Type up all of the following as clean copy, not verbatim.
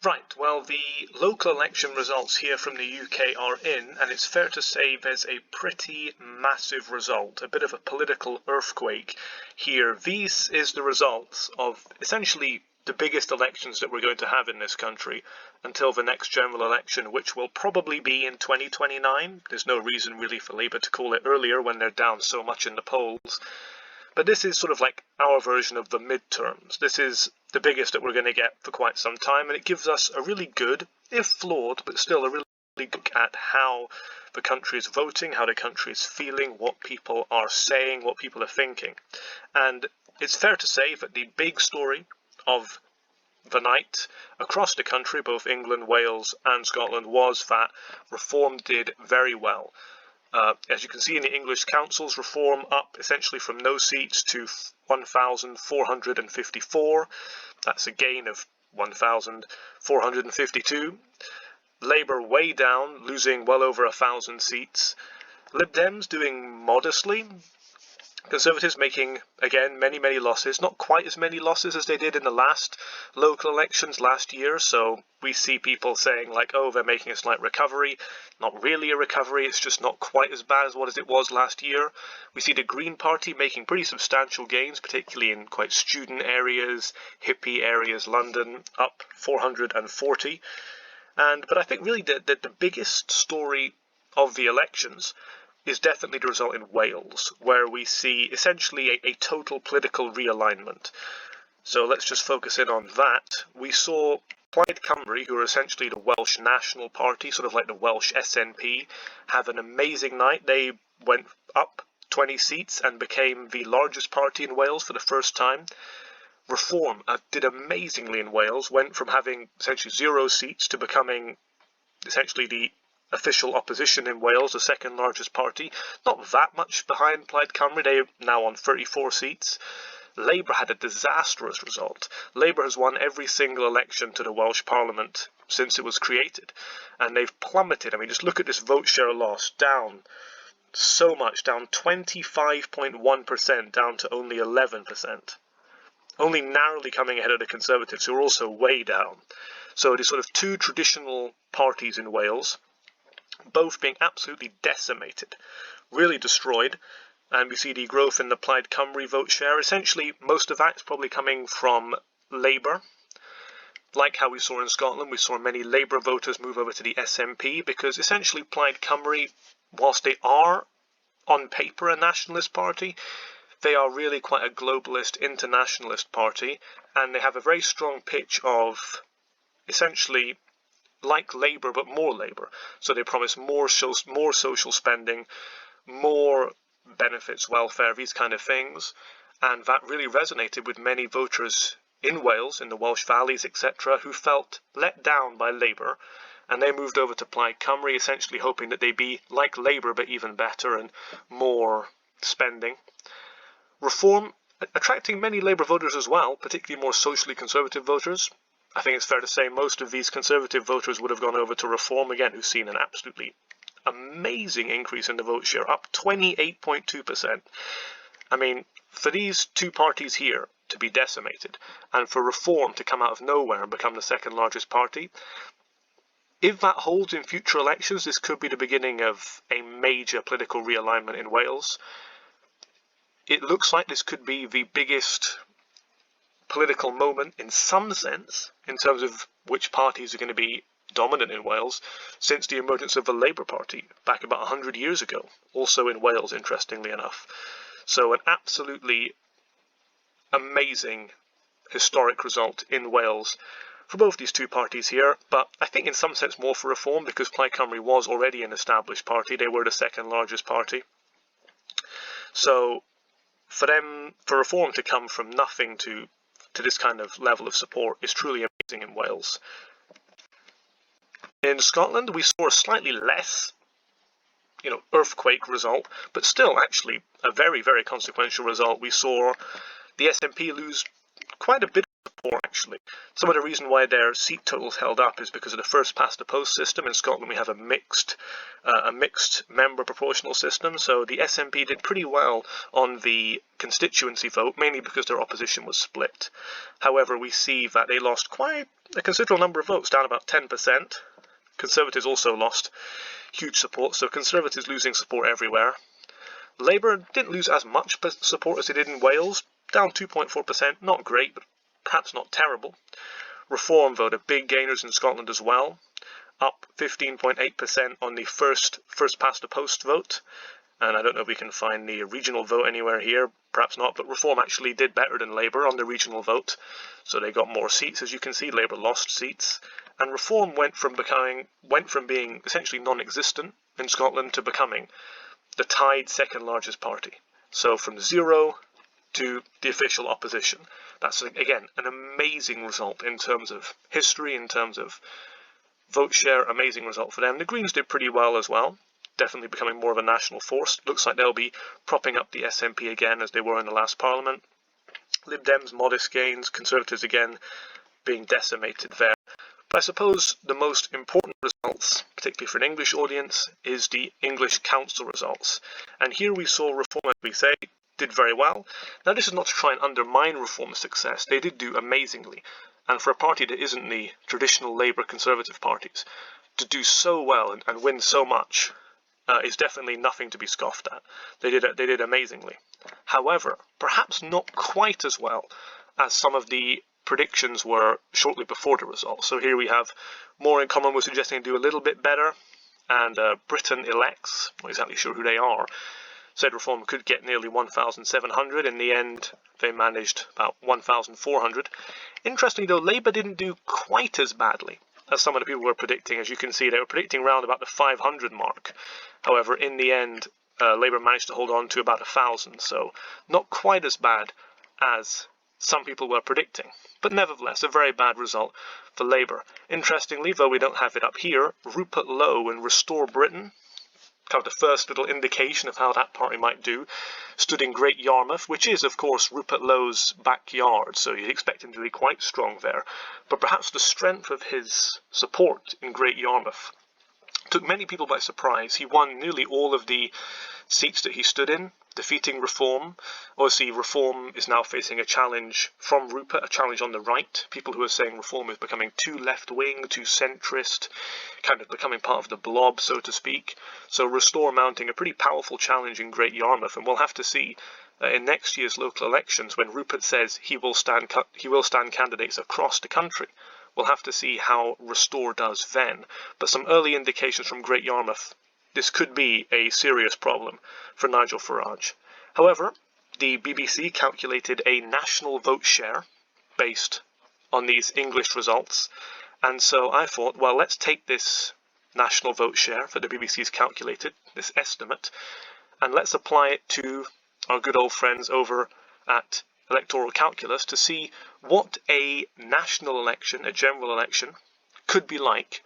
Right, well, the local election results here from the UK are in, and it's fair to say there's a pretty massive result, a bit of a political earthquake here. These is the results of essentially the biggest elections that we're going to have in this country until the next general election, which will probably be in 2029. There's no reason really for Labour to call it earlier when they're down so much in the polls. But this is sort of like our version of the midterms. This is the biggest that we're going to get for quite some time, and it gives us a really good, if flawed, but still a really good look at how the country is voting, how the country is feeling, what people are saying, what people are thinking. And it's fair to say that the big story of the night across the country, both England, Wales and Scotland, was that Reform did very well. As you can see in the English councils, Reform up essentially from no seats to 1,454. That's a gain of 1,452. Labour way down, losing well over 1,000 seats. Lib Dems doing modestly. Conservatives making, again, many losses. Not quite as many losses as they did in the last local elections last year, so we see people saying like, oh, they're making a slight recovery. Not really a recovery, it's just not quite as bad as what it was last year. We see the Green Party making pretty substantial gains, particularly in quite student areas, hippie areas, London, up 440. But I think really the biggest story of the elections is definitely the result in Wales, where we see essentially a total political realignment. So let's just focus in on that. We saw Plaid Cymru, who are essentially the Welsh National Party, sort of like the Welsh SNP, have an amazing night. They went up 20 seats and became the largest party in Wales for the first time. Reform did amazingly in Wales, went from having essentially 0 seats to becoming essentially the official opposition in Wales, the second largest party. Not that much behind Plaid Cymru, they're now on 34 seats. Labour had a disastrous result. Labour has won every single election to the Welsh Parliament since it was created, and they've plummeted. I mean, just look at this vote share loss, down so much, down 25.1%, down to only 11%. Only narrowly coming ahead of the Conservatives, who are also way down. So it is sort of two traditional parties in Wales, both being absolutely decimated, really destroyed, and we see the growth in the Plaid Cymru vote share. Essentially, most of that's probably coming from Labour. Like how we saw in Scotland, we saw many Labour voters move over to the SNP, because essentially Plaid Cymru, whilst they are on paper a nationalist party, they are really quite a globalist, internationalist party, and they have a very strong pitch of essentially like Labour, but more Labour. So they promise more social spending, more benefits, welfare, these kind of things. And that really resonated with many voters in Wales, in the Welsh valleys, etc., who felt let down by Labour. And they moved over to Plaid Cymru, essentially hoping that they'd be like Labour, but even better and more spending. Reform attracting many Labour voters as well, particularly more socially conservative voters. I think it's fair to say most of these Conservative voters would have gone over to Reform, again, who's seen an absolutely amazing increase in the vote share, up 28.2%. I mean, for these two parties here to be decimated, and for Reform to come out of nowhere and become the second largest party, if that holds in future elections, this could be the beginning of a major political realignment in Wales. It looks like this could be the biggest political moment in some sense, in terms of which parties are going to be dominant in Wales, since the emergence of the Labour Party back about 100 years ago, also in Wales, interestingly enough. So an absolutely amazing historic result in Wales for both these two parties here, but I think in some sense more for Reform, because Plaid Cymru was already an established party. They were the second largest party. So for Reform to come from nothing to this kind of level of support is truly amazing in Wales. In Scotland, we saw a slightly less, earthquake result, but still actually a very consequential result. We saw the SNP lose quite a bit of support, actually. Some of the reason why their seat totals held up is because of the first past the post system. In Scotland we have a mixed member proportional system, so the SNP did pretty well on the constituency vote, mainly because their opposition was split. However, we see that they lost quite a considerable number of votes, down about 10%. Conservatives also lost huge support, so Conservatives losing support everywhere. Labour didn't lose as much support as they did in Wales, down 2.4%, not great, but perhaps not terrible. Reform voted big gainers in Scotland as well, up 15.8% on the first past the post vote. And I don't know if we can find the regional vote anywhere here, perhaps not, but Reform actually did better than Labour on the regional vote, so they got more seats. As you can see, Labour lost seats, and Reform went from being essentially non-existent in Scotland to becoming the tied second largest party. So from 0 to the official opposition. That's, again, an amazing result in terms of history, in terms of vote share, amazing result for them. The Greens did pretty well as well, definitely becoming more of a national force. Looks like they'll be propping up the SNP again as they were in the last Parliament. Lib Dems, modest gains, Conservatives again being decimated there. But I suppose the most important results, particularly for an English audience, is the English Council results. And here we saw Reform, as we say, did very well. Now this is not to try and undermine Reform's success. They did do amazingly. And for a party that isn't the traditional Labour Conservative parties, to do so well and win so much is definitely nothing to be scoffed at. They did amazingly. However, perhaps not quite as well as some of the predictions were shortly before the results. So here we have More in Common was suggesting do a little bit better, and Britain Elects, not exactly sure who they are, said Reform could get nearly 1,700. In the end, they managed about 1,400. Interestingly, though, Labour didn't do quite as badly as some of the people were predicting. As you can see, they were predicting around about the 500 mark. However, in the end, Labour managed to hold on to about 1,000, so not quite as bad as some people were predicting. But nevertheless, a very bad result for Labour. Interestingly, though we don't have it up here, Rupert Lowe in Restore Britain, kind of the first little indication of how that party might do, stood in Great Yarmouth, which is, of course, Rupert Lowe's backyard, so you'd expect him to be quite strong there. But perhaps the strength of his support in Great Yarmouth took many people by surprise. He won nearly all of the seats that he stood in, defeating Reform. Obviously, Reform is now facing a challenge from Rupert, a challenge on the right. People who are saying Reform is becoming too left-wing, too centrist, kind of becoming part of the blob, so to speak. So Restore mounting a pretty powerful challenge in Great Yarmouth, and we'll have to see in next year's local elections when Rupert says he will stand candidates across the country. We'll have to see how Restore does then. But some early indications from Great Yarmouth, this could be a serious problem for Nigel Farage. However, the BBC calculated a national vote share based on these English results, and so I thought, well, let's take this national vote share that the BBC's calculated, this estimate, and let's apply it to our good old friends over at Electoral Calculus to see what a national election, a general election, could be like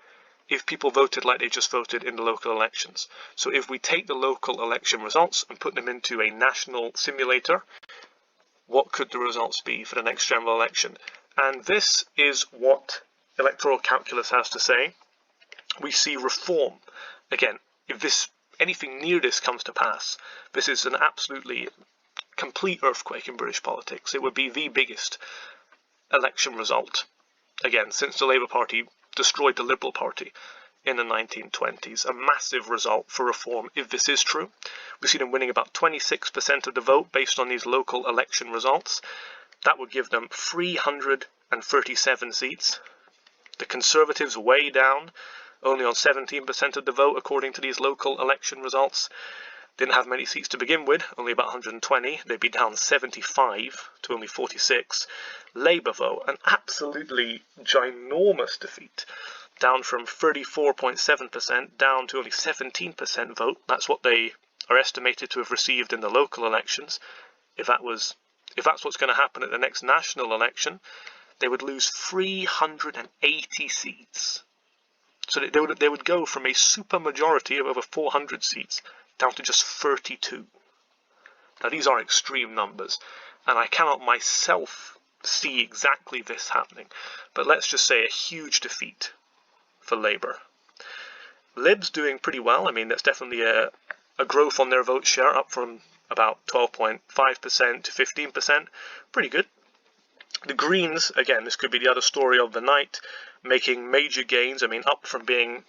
if people voted like they just voted in the local elections. So if we take the local election results and put them into a national simulator, what could the results be for the next general election? And this is what Electoral Calculus has to say. We see Reform. Again, if anything near this comes to pass, this is an absolutely complete earthquake in British politics. It would be the biggest election result, again, since the Labour Party destroyed the Liberal Party in the 1920s. A massive result for Reform if this is true. We see them winning about 26% of the vote based on these local election results. That would give them 337 seats. The Conservatives way down, only on 17% of the vote according to these local election results. Didn't have many seats to begin with, only about 120. They'd be down 75 to only 46. Labour, though, an absolutely ginormous defeat, down from 34.7% down to only 17% vote. That's what they are estimated to have received in the local elections. If that's what's going to happen at the next national election, they would lose 380 seats. So they would go from a supermajority of over 400 seats down to just 32. Now these are extreme numbers, and I cannot myself see exactly this happening, but let's just say a huge defeat for Labour. Libs doing pretty well. I mean, that's definitely a growth on their vote share, up from about 12.5% to 15%. Pretty good. The Greens, again, this could be the other story of the night, making major gains. I mean, up from being,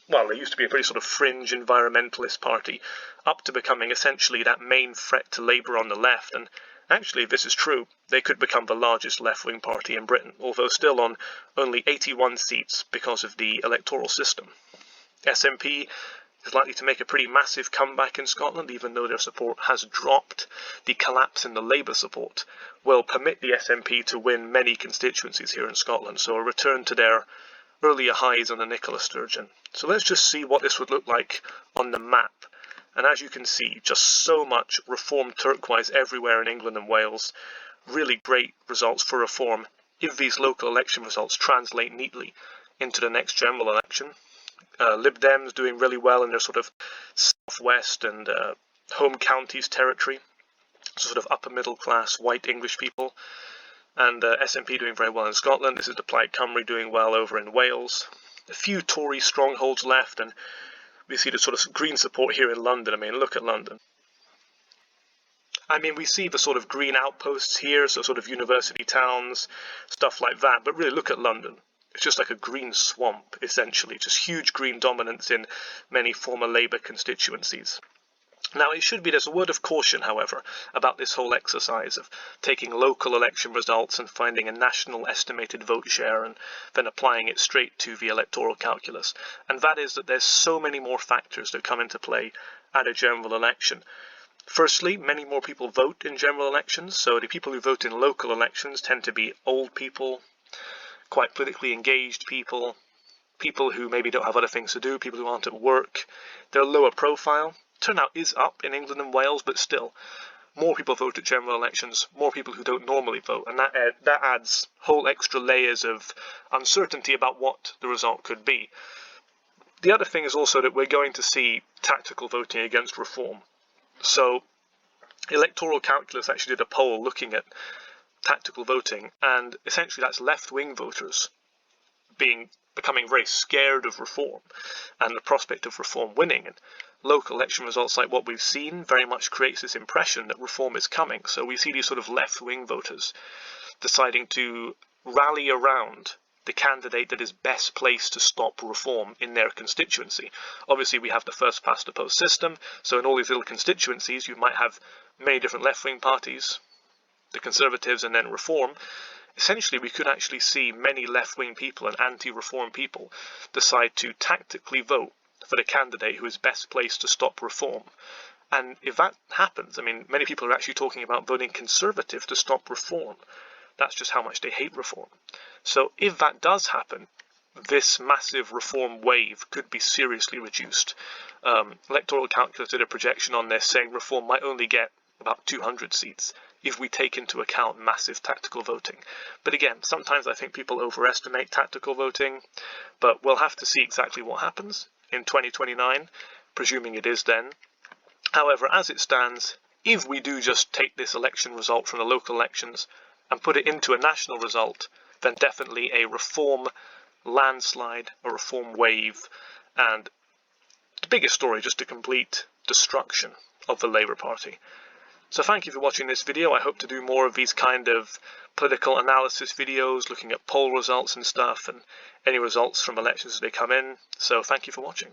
well, they used to be a pretty sort of fringe environmentalist party, up to becoming essentially that main threat to Labour on the left. And actually, if this is true, they could become the largest left-wing party in Britain, although still on only 81 seats because of the electoral system. SNP is likely to make a pretty massive comeback in Scotland, even though their support has dropped. The collapse in the Labour support will permit the SNP to win many constituencies here in Scotland, so a return to their earlier highs under Nicola Sturgeon. So let's just see what this would look like on the map. And as you can see, just so much Reform turquoise everywhere in England and Wales. Really great results for Reform if these local election results translate neatly into the next general election. Lib Dems doing really well in their sort of southwest and home counties territory, so sort of upper middle class white English people, and SNP doing very well in Scotland. This is the Plaid Cymru doing well over in Wales. A few Tory strongholds left, and we see the sort of Green support here in London. I mean, look at London. I mean, we see the sort of Green outposts here, so sort of university towns, stuff like that, but really look at London. It's just like a green swamp, essentially, just huge green dominance in many former Labour constituencies. Now, it should be, there's a word of caution, however, about this whole exercise of taking local election results and finding a national estimated vote share and then applying it straight to the electoral calculus. And that is that there's so many more factors that come into play at a general election. Firstly, many more people vote in general elections, so the people who vote in local elections tend to be old people, quite politically engaged people, people who maybe don't have other things to do, people who aren't at work. They're lower profile. Turnout is up in England and Wales, but still, more people vote at general elections, more people who don't normally vote, and that adds whole extra layers of uncertainty about what the result could be. The other thing is also that we're going to see tactical voting against Reform. So, Electoral Calculus actually did a poll looking at tactical voting, and essentially that's left-wing voters becoming very scared of Reform and the prospect of Reform winning. And local election results like what we've seen very much creates this impression that Reform is coming. So we see these sort of left-wing voters deciding to rally around the candidate that is best placed to stop Reform in their constituency. Obviously, we have the first past the post system, so in all these little constituencies you might have many different left-wing parties, the Conservatives and then Reform. Essentially, we could actually see many left-wing people and anti-Reform people decide to tactically vote for the candidate who is best placed to stop Reform. And if that happens, I mean, many people are actually talking about voting Conservative to stop Reform. That's just how much they hate Reform. So if that does happen, this massive Reform wave could be seriously reduced. Electoral Calculus did a projection on this saying Reform might only get about 200 seats if we take into account massive tactical voting. But again, sometimes I think people overestimate tactical voting, but we'll have to see exactly what happens in 2029, presuming it is then. However, as it stands, if we do just take this election result from the local elections and put it into a national result, then definitely a Reform landslide, a Reform wave, and the biggest story, just a complete destruction of the Labour Party. So thank you for watching this video. I hope to do more of these kind of political analysis videos, looking at poll results and stuff, and any results from elections as they come in. So thank you for watching.